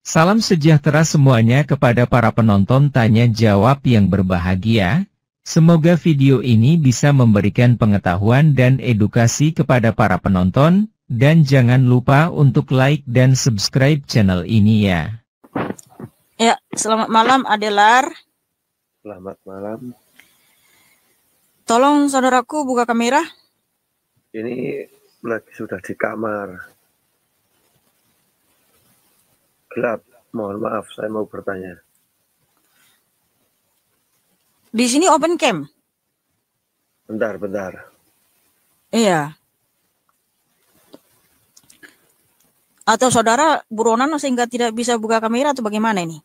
Salam sejahtera semuanya kepada para penonton tanya jawab yang berbahagia. Semoga video ini bisa memberikan pengetahuan dan edukasi kepada para penonton, dan jangan lupa untuk like dan subscribe channel ini ya. Ya, selamat malam Adelar. Selamat malam. Tolong saudaraku buka kamera. Ini lagi sudah di kamar. Gelap, mohon maaf, saya mau bertanya. Di sini open cam. Bentar. Iya. Atau saudara buronan sehingga tidak bisa buka kamera atau bagaimana ini?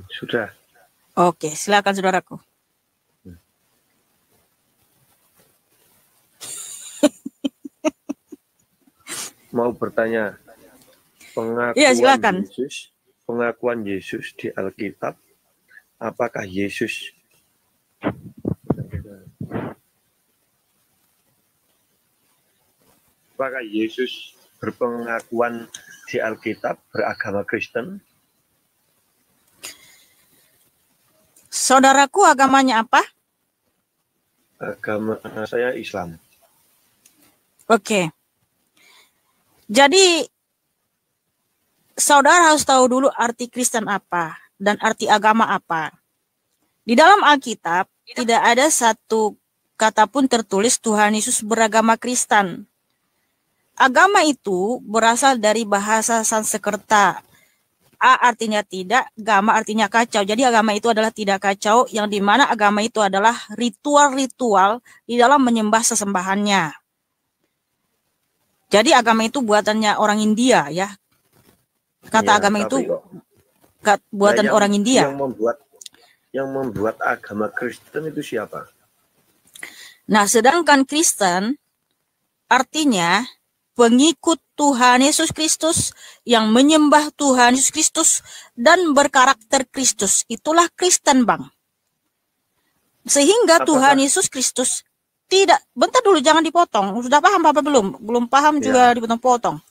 Sudah. Oke, silakan saudaraku. Mau bertanya. Iya, silakan. Pengakuan Yesus di Alkitab, apakah Yesus berpengakuan di Alkitab beragama Kristen? Saudaraku agamanya apa? Agama saya Islam. Oke. Jadi saudara harus tahu dulu arti Kristen apa dan arti agama apa. Di dalam Alkitab tidak ada satu kata pun tertulis Tuhan Yesus beragama Kristen. Agama itu berasal dari bahasa Sanskerta. A artinya tidak, gama artinya kacau. Jadi agama itu adalah tidak kacau, yang dimana agama itu adalah ritual-ritual di dalam menyembah sesembahannya. Jadi agama itu buatannya orang India ya. Kata Ya, agama itu buatan orang India. Yang membuat agama Kristen itu siapa? Nah, sedangkan Kristen artinya pengikut Tuhan Yesus Kristus yang menyembah Tuhan Yesus Kristus dan berkarakter Kristus. Itulah Kristen, Bang. Sehingga Tuhan Yesus Kristus tidak, bentar dulu jangan dipotong. Sudah paham apa belum? Belum paham juga dipotong-potong.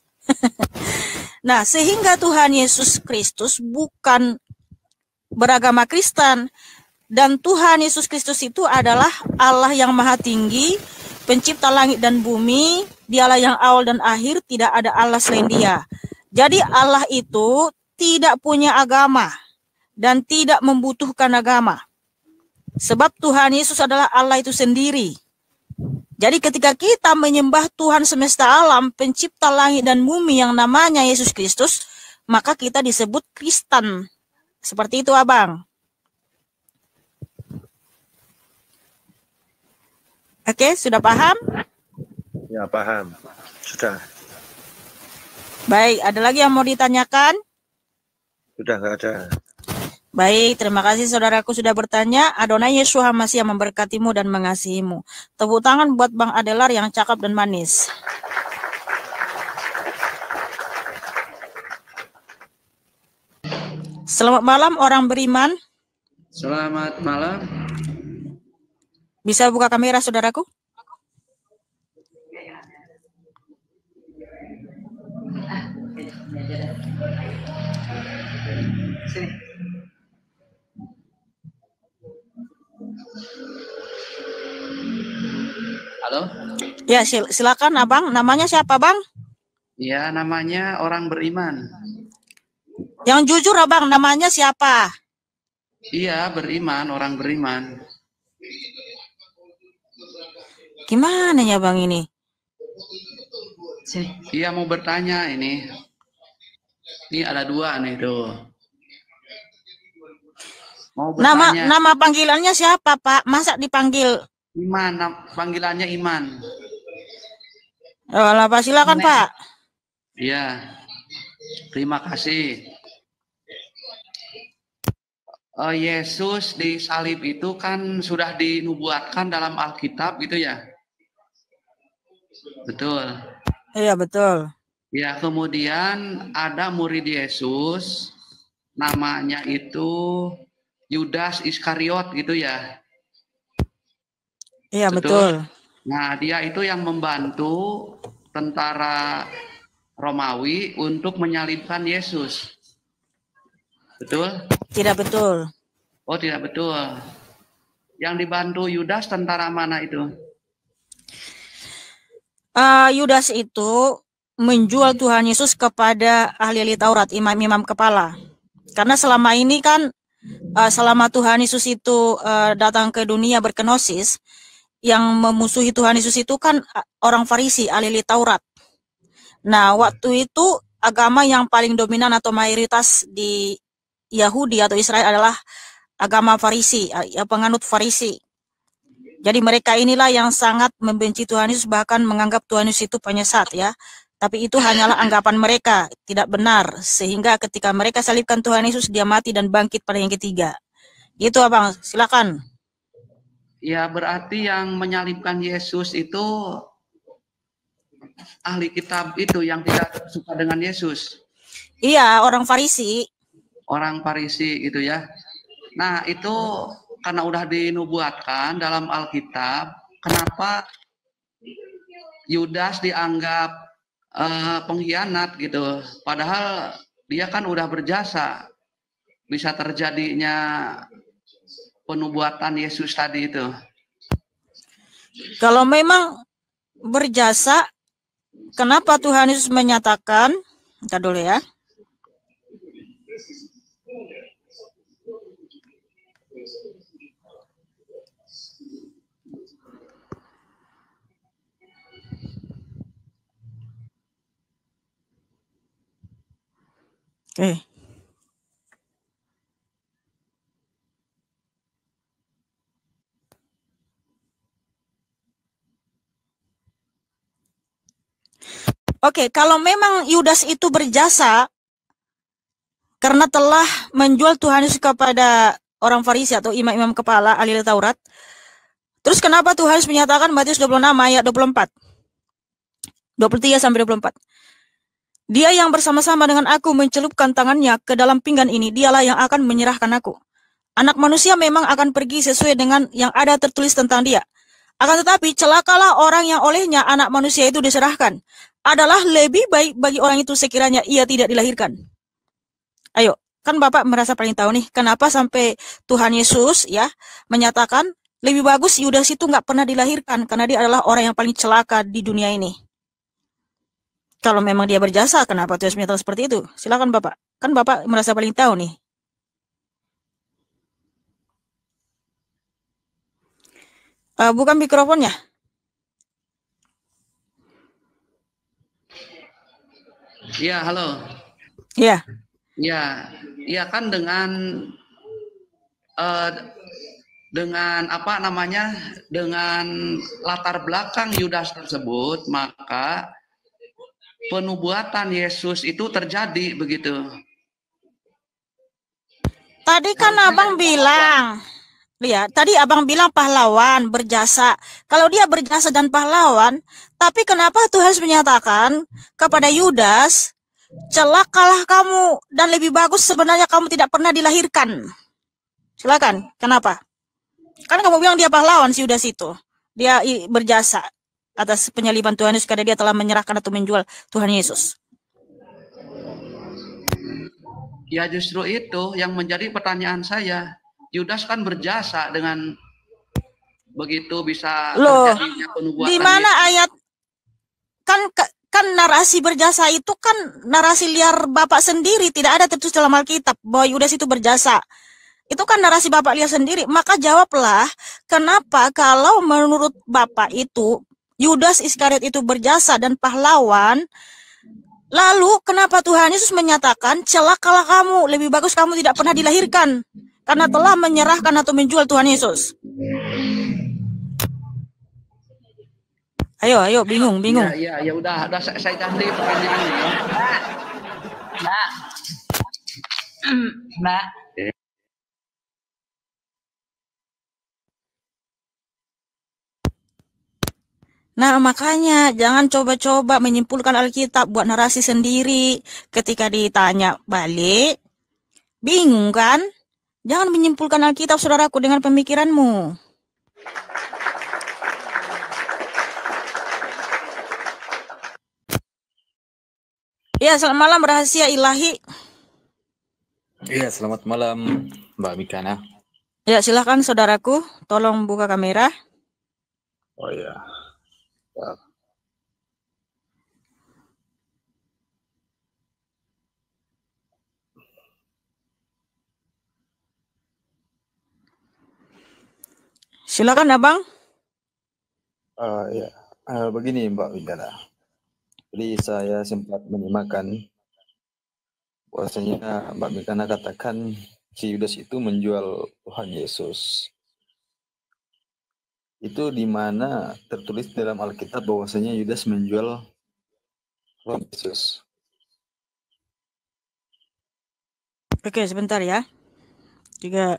Nah, sehingga Tuhan Yesus Kristus bukan beragama Kristen. Dan Tuhan Yesus Kristus itu adalah Allah yang maha tinggi, pencipta langit dan bumi. Dialah yang awal dan akhir, tidak ada Allah selain Dia. Jadi Allah itu tidak punya agama dan tidak membutuhkan agama. Sebab Tuhan Yesus adalah Allah itu sendiri. Jadi ketika kita menyembah Tuhan semesta alam, pencipta langit dan bumi yang namanya Yesus Kristus, maka kita disebut Kristen. Seperti itu, Abang. Oke, sudah paham? Ya, paham. Sudah. Baik, ada lagi yang mau ditanyakan? Sudah, nggak ada. Baik, terima kasih saudaraku sudah bertanya. Adonai Yesus HaMashiach memberkatimu dan mengasihimu. Tepuk tangan buat Bang Adelar yang cakap dan manis. Selamat malam orang beriman. Selamat malam. Bisa buka kamera saudaraku? Sini. Halo? Ya, silakan Abang. Namanya siapa, Bang? Ya, namanya orang beriman. Yang jujur, Abang, namanya siapa? Iya, beriman, orang beriman. Gimana ya, Bang, ini? Iya, mau bertanya ini. Ini ada dua nih, tuh. Mau bertanya. Nama panggilannya siapa, Pak? Masa dipanggil? Iman, panggilannya Iman. Oh, Pak, silakan, Pak. Iya. Terima kasih. Yesus di salib itu kan sudah dinubuatkan dalam Alkitab gitu ya. Betul. Iya, betul. Ya, kemudian ada murid Yesus namanya itu Yudas Iskariot gitu ya. Iya, betul. Nah, dia itu yang membantu tentara Romawi untuk menyalibkan Yesus. Betul? Tidak betul. Oh, tidak betul. Yang dibantu Yudas tentara mana itu? Yudas itu menjual Tuhan Yesus kepada ahli-ahli Taurat, imam-imam kepala. Karena selama ini kan, selama Tuhan Yesus itu datang ke dunia berkenosis, yang memusuhi Tuhan Yesus itu kan orang Farisi, ahli-ahli Taurat. Nah, waktu itu agama yang paling dominan atau mayoritas di Yahudi atau Israel adalah agama Farisi, penganut Farisi. Jadi mereka inilah yang sangat membenci Tuhan Yesus, bahkan menganggap Tuhan Yesus itu penyesat ya. Tapi itu hanyalah anggapan mereka, tidak benar. Sehingga ketika mereka salibkan Tuhan Yesus, dia mati dan bangkit pada yang ketiga. Itu Abang, silakan. Ya, berarti yang menyalibkan Yesus itu ahli kitab itu yang tidak suka dengan Yesus. Iya, orang Farisi. Orang Farisi gitu ya. Nah, itu karena udah dinubuatkan dalam Alkitab, kenapa Yudas dianggap pengkhianat gitu? Padahal dia kan udah berjasa. Bisa terjadinya penubuatan Yesus tadi itu. Kalau memang berjasa, kenapa Tuhan Yesus menyatakan, kita dulu ya. Oke. Oke, kalau memang Yudas itu berjasa karena telah menjual Tuhan Yesus kepada orang Farisi atau imam-imam kepala ahli Taurat, terus kenapa Tuhan Yesus menyatakan Matius 26 ayat 24, 23 sampai 24. Dia yang bersama-sama dengan aku mencelupkan tangannya ke dalam pinggan ini, dialah yang akan menyerahkan aku. Anak manusia memang akan pergi sesuai dengan yang ada tertulis tentang dia. Akan tetapi celakalah orang yang olehnya anak manusia itu diserahkan. Adalah lebih baik bagi orang itu sekiranya ia tidak dilahirkan. Ayo, kan Bapak merasa paling tahu nih, kenapa sampai Tuhan Yesus ya menyatakan lebih bagus Yudas itu nggak pernah dilahirkan, karena dia adalah orang yang paling celaka di dunia ini. Kalau memang dia berjasa, kenapa Tuhan Yesus menyatakan seperti itu? Silakan Bapak, kan Bapak merasa paling tahu nih. Bukan mikrofonnya. Iya, halo. Iya. Ya kan dengan apa namanya, dengan latar belakang Yudas tersebut, maka penubuatan Yesus itu terjadi begitu. Tadi kan Abang bilang, lihat, tadi Abang bilang pahlawan, berjasa. Kalau dia berjasa dan pahlawan, tapi kenapa Tuhan menyatakan kepada Yudas, celakalah kamu dan lebih bagus sebenarnya kamu tidak pernah dilahirkan. Silakan, kenapa? Kan kamu bilang dia pahlawan si Yudas itu. Dia berjasa atas penyaliban Tuhan Yesus karena dia telah menyerahkan atau menjual Tuhan Yesus. Ya justru itu yang menjadi pertanyaan saya. Yudas kan berjasa dengan begitu bisa terjadinya penubuatan. Di mana ayat kan narasi berjasa itu kan narasi liar Bapak sendiri, tidak ada tertulis dalam Alkitab bahwa Yudas itu berjasa. Itu kan narasi Bapak lihat sendiri. Maka jawablah, kenapa kalau menurut Bapak itu Yudas Iskariot itu berjasa dan pahlawan, lalu kenapa Tuhan Yesus menyatakan celakalah kamu, lebih bagus kamu tidak pernah dilahirkan karena telah menyerahkan atau menjual Tuhan Yesus. Ayo, bingung. Ya udah saya ganti pertanyaannya ya. Mbak. Nah, makanya jangan coba-coba menyimpulkan Alkitab, buat narasi sendiri. Ketika ditanya balik, bingung kan? Jangan menyimpulkan Alkitab, saudaraku, dengan pemikiranmu. Ya, selamat malam rahasia ilahi. Iya, selamat malam Mbak Mikana. Ya, silakan saudaraku, tolong buka kamera. Oh ya. Silakan Abang. Ya, begini Mbak Mikana. Jadi saya sempat menyimakkan bahwasanya Mbak Mikana katakan si Yudas itu menjual Tuhan Yesus. Itu di mana tertulis dalam Alkitab bahwasanya Yudas menjual Tuhan Yesus. Oke, sebentar ya. Juga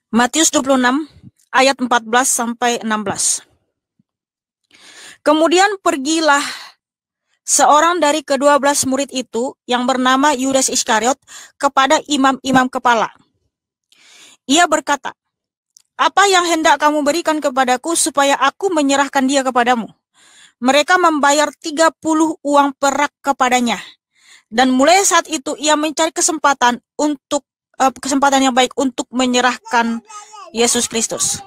Matius 26 ayat 14 sampai 16. Kemudian pergilah seorang dari ke-12 murid itu yang bernama Yudas Iskariot kepada imam-imam kepala. Ia berkata, "Apa yang hendak kamu berikan kepadaku supaya aku menyerahkan dia kepadamu?" Mereka membayar 30 uang perak kepadanya. Dan mulai saat itu ia mencari kesempatan yang baik untuk menyerahkan Yesus Kristus.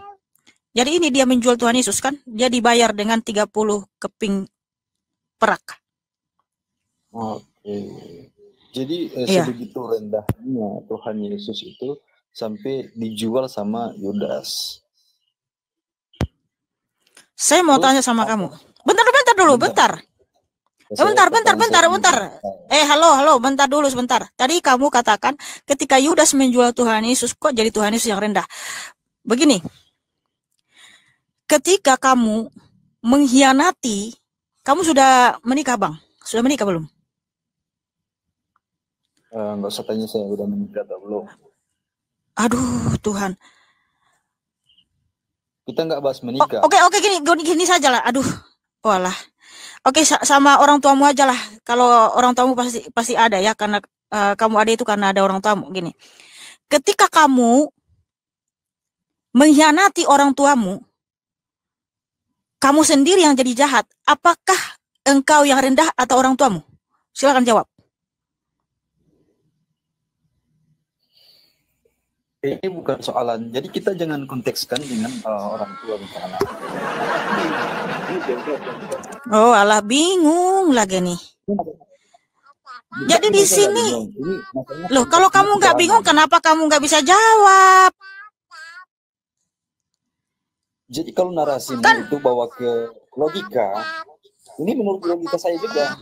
Jadi ini dia menjual Tuhan Yesus kan? Dia dibayar dengan 30 keping perak. Oke. Jadi Iya. sebegitu rendahnya Tuhan Yesus itu sampai dijual sama Yudas. Saya mau tanya sama kamu. Bentar dulu. Halo, bentar dulu sebentar. Tadi kamu katakan ketika Yudas menjual Tuhan Yesus, kok jadi Tuhan Yesus yang rendah? Begini, ketika kamu mengkhianati, kamu sudah menikah, Bang? Sudah menikah belum? Nggak usah tanya saya udah menikah atau belum. Aduh, Tuhan. Kita nggak bahas menikah. Oke, gini saja lah. Aduh, walah. Oke, sama orang tuamu aja lah. Kalau orang tuamu pasti ada ya, karena kamu ada itu karena ada orang tuamu. Gini, ketika kamu mengkhianati orang tuamu, kamu sendiri yang jadi jahat. Apakah engkau yang rendah atau orang tuamu? Silakan jawab. Ini bukan soalan. Jadi kita jangan kontekskan dengan orang tua misalnya. Oh, alah, bingung lagi nih. Jadi di sini, loh, kalau kamu nggak bingung, kenapa kamu nggak bisa jawab? Jadi kalau narasimu itu bawa ke logika, ini menurut logika saya juga.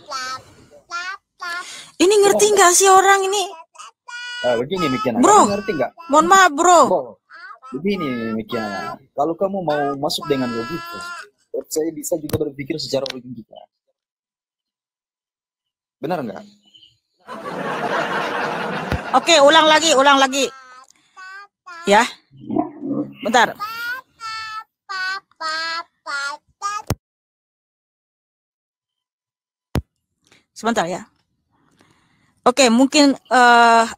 Ini ngerti nggak sih orang ini? Begini Mikiana, Bro, ngerti nggak? Mohon maaf bro. Begini Mikiana, kalau kamu mau masuk dengan logika, saya bisa juga berpikir secara logika. Benar nggak? Oke, ulang lagi. Ya, bentar. Sebentar ya. Oke, mungkin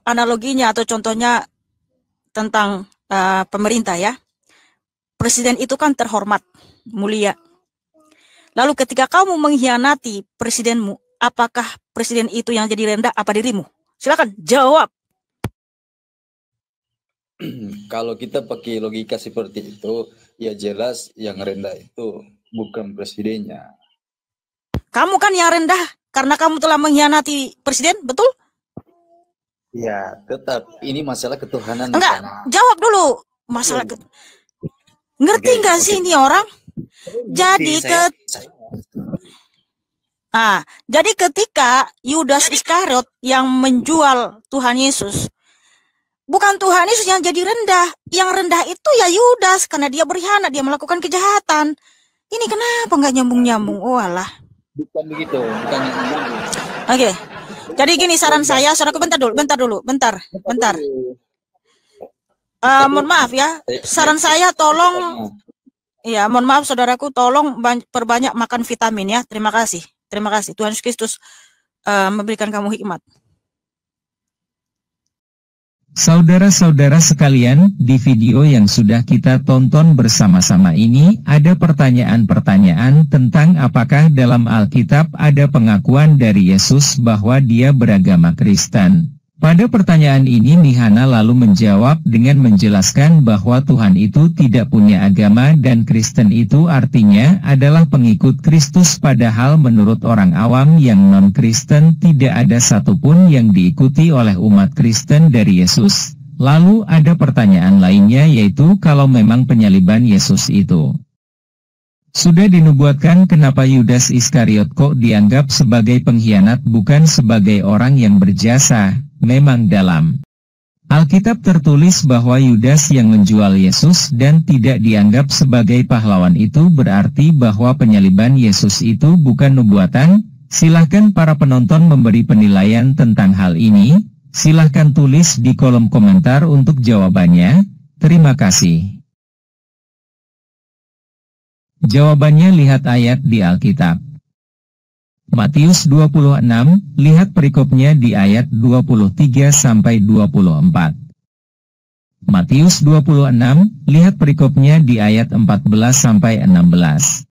analoginya atau contohnya tentang pemerintah ya. Presiden itu kan terhormat, mulia. Lalu ketika kamu mengkhianati presidenmu, apakah presiden itu yang jadi rendah apa dirimu? Silakan jawab. Kalau kita pakai logika seperti itu, ya jelas yang rendah itu bukan presidennya. Kamu kan yang rendah karena kamu telah mengkhianati presiden, betul? Ya, tetap ini masalah ketuhanan. Enggak, jawab dulu. Masalah ngerti nggak sih ini orang? Jadi jadi ketika Yudas Iskariot yang menjual Tuhan Yesus, bukan Tuhan Yesus yang jadi rendah. Yang rendah itu ya Yudas karena dia berkhianat, dia melakukan kejahatan. Ini kenapa nggak nyambung-nyambung? Oh alah. Bukan begitu, bukan nyambung. Oke. Jadi gini saran saya, saudaraku bentar dulu. Mohon maaf ya. Saran saya tolong mohon maaf saudaraku, tolong perbanyak makan vitamin ya. Terima kasih. Tuhan Yesus Kristus memberikan kamu hikmat. Saudara-saudara sekalian, di video yang sudah kita tonton bersama-sama ini, ada pertanyaan-pertanyaan tentang apakah dalam Alkitab ada pengakuan dari Yesus bahwa dia beragama Kristen. Pada pertanyaan ini Mihana lalu menjawab dengan menjelaskan bahwa Tuhan itu tidak punya agama dan Kristen itu artinya adalah pengikut Kristus, padahal menurut orang awam yang non-Kristen tidak ada satupun yang diikuti oleh umat Kristen dari Yesus. Lalu ada pertanyaan lainnya, yaitu kalau memang penyaliban Yesus itu sudah dinubuatkan, kenapa Yudas Iskariot kok dianggap sebagai pengkhianat bukan sebagai orang yang berjasa? Memang dalam Alkitab tertulis bahwa Yudas yang menjual Yesus dan tidak dianggap sebagai pahlawan itu berarti bahwa penyaliban Yesus itu bukan nubuatan? Silahkan para penonton memberi penilaian tentang hal ini. Silahkan tulis di kolom komentar untuk jawabannya. Terima kasih. Jawabannya lihat ayat di Alkitab. Matius 26, lihat perikopnya di ayat 23-24. Matius 26, lihat perikopnya di ayat 14-16.